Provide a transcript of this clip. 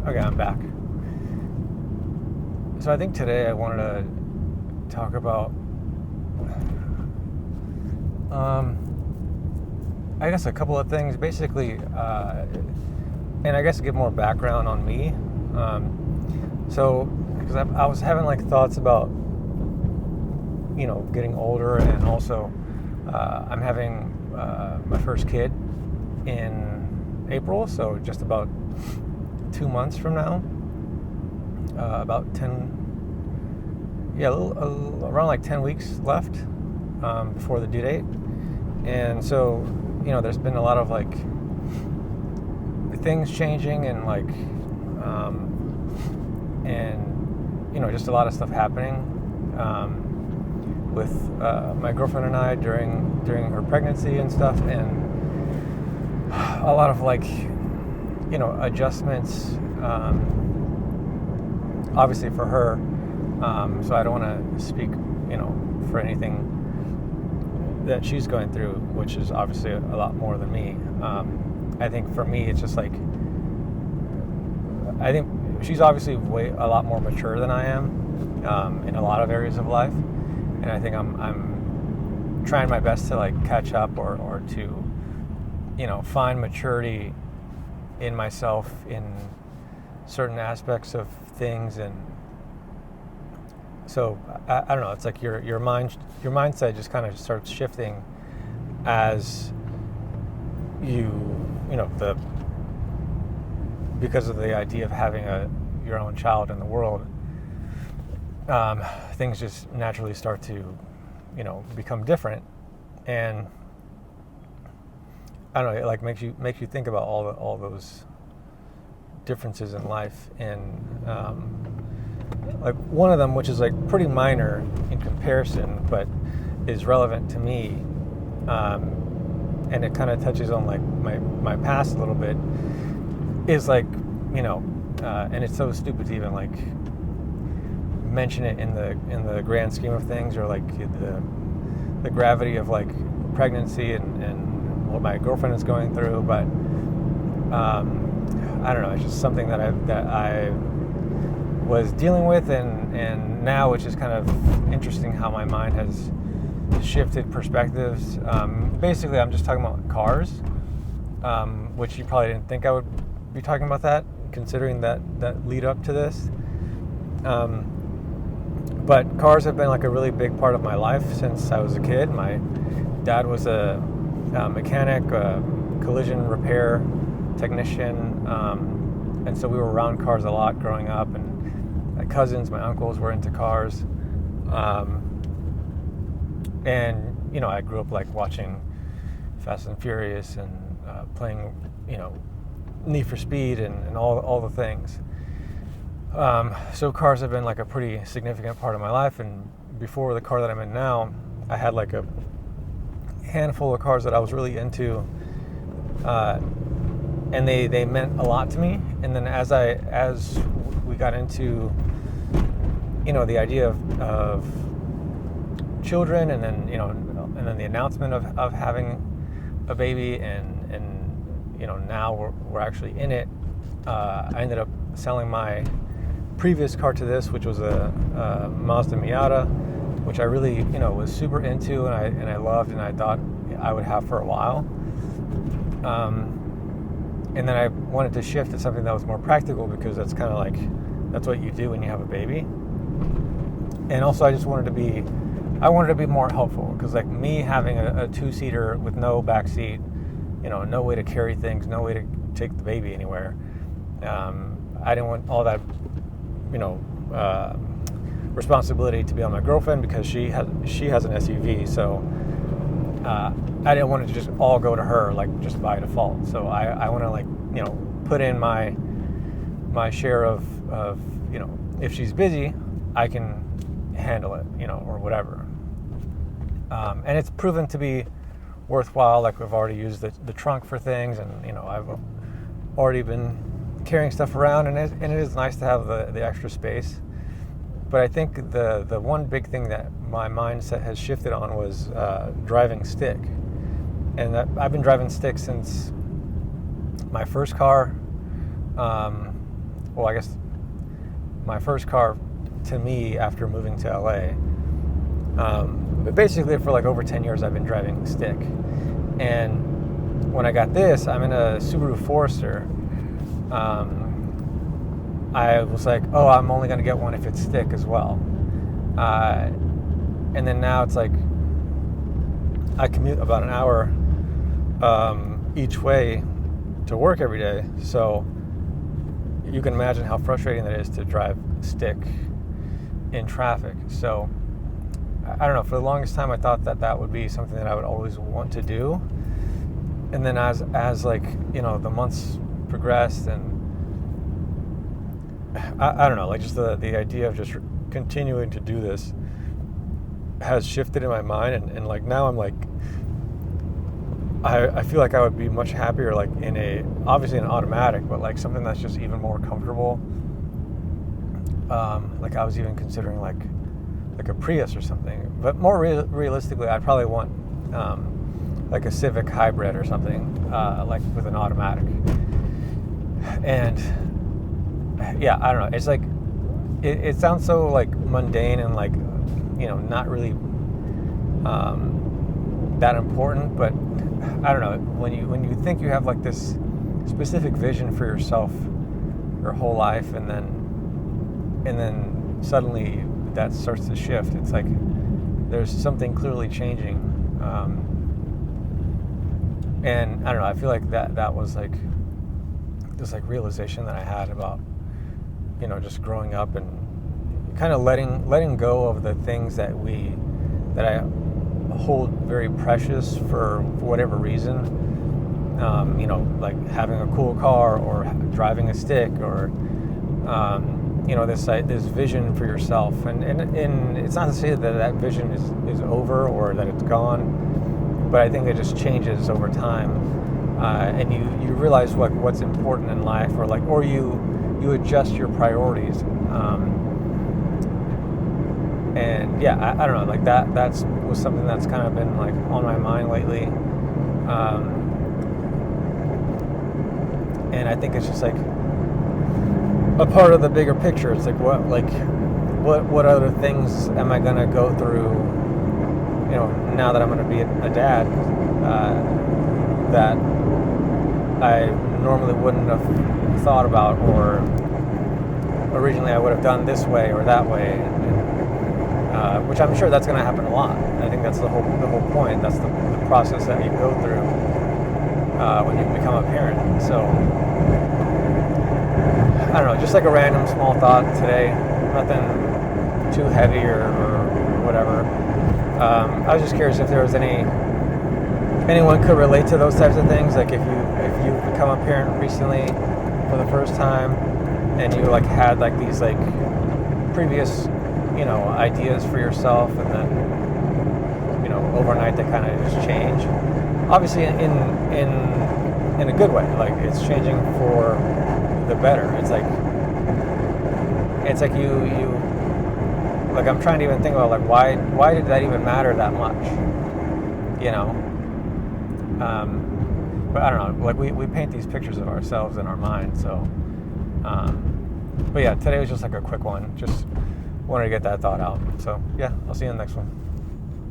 Okay, I'm back. So I think today I wanted to talk about, I guess a couple of things. Basically, and I guess give more background on me. Because I was having like thoughts about, getting older, and also I'm having my first kid in April, so just about 2 months from now. About 10, around like 10 weeks left before the due date. And so, there's been a lot of like things changing and like, just a lot of stuff happening with my girlfriend and I during her pregnancy and stuff, and a lot of like, adjustments, obviously for her. So I don't want to speak, for anything that she's going through, which is obviously a lot more than me. I think for me, it's just like, I think she's obviously a lot more mature than I am in a lot of areas of life, and I think I'm trying my best to like catch up or to, find maturity in myself in certain aspects of things. And so I don't know, it's like your mindset just kind of starts shifting as because of the idea of having your own child in the world. Things just naturally start to become different, and I don't know, it like makes you think about all those differences in life. And like one of them, which is like pretty minor in comparison, but is relevant to me, and it kind of touches on like my past a little bit, is like, and it's so stupid to even like mention it in the grand scheme of things, or like the gravity of like pregnancy and what my girlfriend is going through. But I don't know, it's just something that I was dealing with, and now it's just kind of interesting how my mind has shifted perspectives. Basically, I'm just talking about cars, which you probably didn't think I would be talking about that, considering that lead up to this. But cars have been like a really big part of my life since I was a kid. My dad was a mechanic, collision repair technician, and so we were around cars a lot growing up, and my cousins, my uncles were into cars. And, I grew up like watching Fast and Furious and playing, Need for Speed and all the things. So cars have been like a pretty significant part of my life. And before the car that I'm in now, I had like a handful of cars that I was really into, and they meant a lot to me. And then as we got into, the idea of children, and then the announcement of having a baby, and now we're actually in it. I ended up selling my previous car to this, which was a Mazda Miata, which I really was super into, and I loved, and I thought I would have for a while. And then I wanted to shift to something that was more practical, because that's kind of like, that's what you do when you have a baby. And also I wanted to be more helpful, because like me having a two-seater with no back seat, no way to carry things, no way to take the baby anywhere. I didn't want all that, responsibility to be on my girlfriend, because she has an SUV. So I didn't want it to just all go to her, like just by default. So I want to like, put in my share of, if she's busy, I can handle it, or whatever. And it's proven to be worthwhile. Like we've already used the trunk for things, and, I've already been carrying stuff around, and it is nice to have the extra space. But I think the one big thing that my mindset has shifted on was driving stick. And I've been driving stick since my first car, well, I guess my first car to me after moving to LA. But basically, for like over 10 years, I've been driving stick. And when I got this, I'm in a Subaru Forester. I was like, oh, I'm only going to get one if it's stick as well. And then now it's like I commute about an hour each way to work every day. So you can imagine how frustrating that is to drive stick in traffic. So I don't know, for the longest time I thought that would be something that I would always want to do. And then as like, you know, the months progressed, and I don't know, like just the idea of just continuing to do this has shifted in my mind, and like now I'm like, I feel like I would be much happier like in obviously an automatic, but like something that's just even more comfortable. Like I was even considering like a Prius or something, but more realistically, I'd probably want like a Civic hybrid or something, like with an automatic. And yeah, I don't know. It's like it sounds so like mundane and like, you know, not really that important, but I don't know. When you think you have like this specific vision for yourself your whole life, and then suddenly that starts to shift, it's like there's something clearly changing. And I don't know, I feel like that was like this like realization that I had about, you know, just growing up and kind of letting go of the things that I hold very precious for whatever reason. You know, like having a cool car or driving a stick, or you know, this vision for yourself, and it's not to say that vision is over or that it's gone, but I think it just changes over time, and you realize what's important in life, or you adjust your priorities, and yeah, I don't know, like that was something that's kind of been like on my mind lately, and I think it's just like a part of the bigger picture. It's like what other things am I gonna go through, you know, now that I'm gonna be a dad, that I normally wouldn't have thought about, or originally I would have done this way or that way, which I'm sure that's gonna happen a lot. I think that's the whole point. That's the process that you go through when you become a parent. So I don't know, just like a random small thought today, nothing too heavy or whatever. I was just curious if there was anyone could relate to those types of things. Like if you become a parent recently for the first time, and you like had like these like previous, you know, ideas for yourself, and then, you know, overnight they kind of just change. Obviously in a good way, like it's changing for the better. It's like you like, I'm trying to even think about like why did that even matter that much, you know? But I don't know, like we paint these pictures of ourselves in our mind. So but yeah, today was just like a quick one, just wanted to get that thought out. So yeah, I'll see you in the next one.